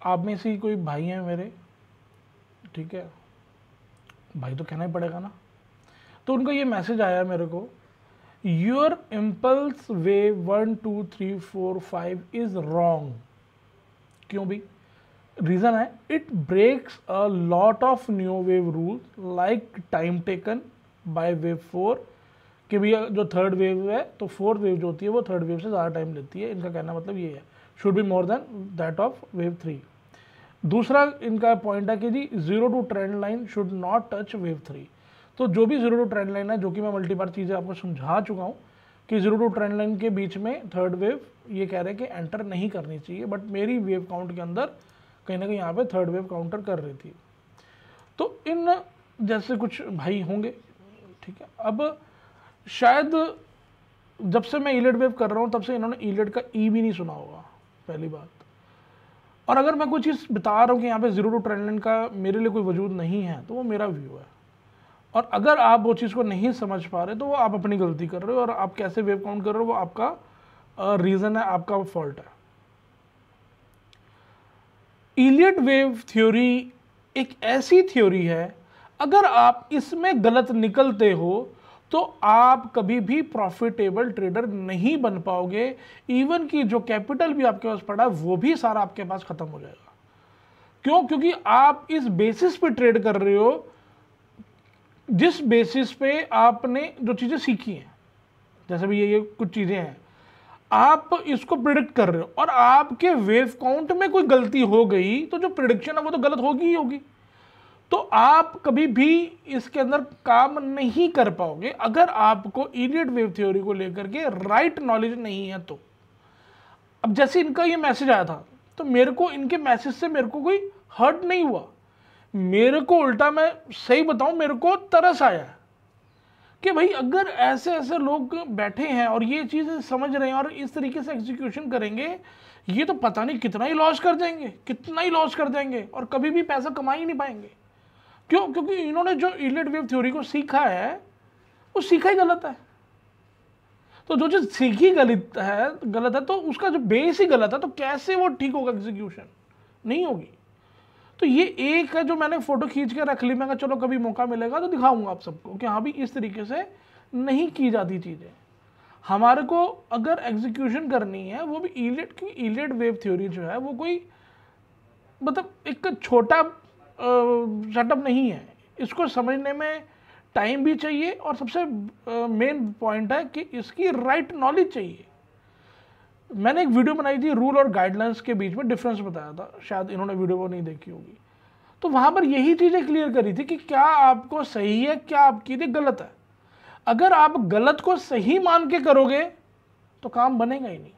आप में से ही कोई भाई हैं मेरे, ठीक है, भाई तो कहना ही पड़ेगा ना, तो उनका ये मैसेज आया मेरे को, your impulse wave 1 2 3 4 5 is wrong. क्यों भी? रीजन है, it breaks a lot of new wave rule like time taken by wave 4, कि भैया जो थर्ड वेव है तो फोर्थ वेव जो होती है वो थर्ड वेव से ज़्यादा टाइम लेती है। इनका कहना मतलब ये है, should be more than that of wave 3। दूसरा इनका पॉइंट है कि जी zero two trend line should not touch wave 3। तो जो भी जीरो टू ट्रेंड लाइन है, जो कि मैं मल्टी बार चीज़ें आपको समझा चुका हूँ कि जीरो टू ट्रेंड लाइन के बीच में थर्ड वेव ये कह रहे हैं कि एंटर नहीं करनी चाहिए, बट मेरी वेव काउंट के अंदर कहीं ना कहीं यहाँ पे थर्ड वेव काउंटर कर रही थी। तो इन जैसे कुछ भाई होंगे, ठीक है। अब शायद जब से मैं ईलेट वेव कर रहा हूँ तब से इन्होंने ईलेट का ई भी नहीं सुना होगा, पहली बात। और अगर मैं कोई चीज़ बता रहा हूँ कि यहाँ पे जीरो टू ट्रेंड लाइन का मेरे लिए कोई वजूद नहीं है, तो वो मेरा व्यू है। और अगर आप वो चीज़ को नहीं समझ पा रहे तो वो आप अपनी गलती कर रहे हो, और आप कैसे वेव काउंट कर रहे हो वो आपका रीज़न है, आपका फॉल्ट है। इलियट वेव थ्योरी एक ऐसी थ्योरी है, अगर आप इसमें गलत निकलते हो तो आप कभी भी प्रॉफिटेबल ट्रेडर नहीं बन पाओगे। इवन कि जो कैपिटल भी आपके पास पड़ा है वो भी सारा आपके पास खत्म हो जाएगा। क्यों? क्योंकि आप इस बेसिस पे ट्रेड कर रहे हो जिस बेसिस पे आपने जो चीजें सीखी हैं, जैसे भी ये कुछ चीजें हैं, आप इसको प्रिडिक्ट कर रहे हो और आपके वेव काउंट में कोई गलती हो गई तो जो प्रिडिक्शन है वो तो गलत होगी ही होगी। तो आप कभी भी इसके अंदर काम नहीं कर पाओगे अगर आपको इलियट वेव थ्योरी को लेकर के राइट नॉलेज नहीं है तो। अब जैसे इनका ये मैसेज आया था तो मेरे को इनके मैसेज से मेरे को कोई हर्ट नहीं हुआ, मेरे को उल्टा, मैं सही बताऊं, मेरे को तरस आया कि भाई अगर ऐसे ऐसे लोग बैठे हैं और ये चीज़ समझ रहे हैं और इस तरीके से एग्जीक्यूशन करेंगे, ये तो पता नहीं कितना ही लॉस कर जाएंगे, कितना ही लॉस कर जाएंगे और कभी भी पैसा कमा ही नहीं पाएंगे। क्यों? क्योंकि इन्होंने जो इलियट वेव थ्योरी को सीखा है वो सीखा ही गलत है। तो जो चीज़ सीखी गलत है तो उसका जो बेस ही गलत है, तो कैसे वो ठीक होगा? एग्जीक्यूशन नहीं होगी। तो ये एक है जो मैंने फोटो खींच के रख ली, मैं चलो कभी मौका मिलेगा तो दिखाऊंगा आप सबको कि हाँ भी इस तरीके से नहीं की जाती चीज़ें। हमारे को अगर एग्जीक्यूशन करनी है वो भी इलियट की, इलियट वेव थ्योरी जो है वो कोई मतलब एक छोटा सेटअप नहीं है। इसको समझने में टाइम भी चाहिए और सबसे मेन पॉइंट है कि इसकी राइट नॉलेज चाहिए। मैंने एक वीडियो बनाई थी रूल और गाइडलाइंस के बीच में डिफरेंस बताया था, शायद इन्होंने वीडियो को नहीं देखी होगी। तो वहां पर यही चीजें क्लियर करी थी कि क्या आपको सही है, क्या आपकी लिए गलत है। अगर आप गलत को सही मान के करोगे तो काम बनेगा ही नहीं।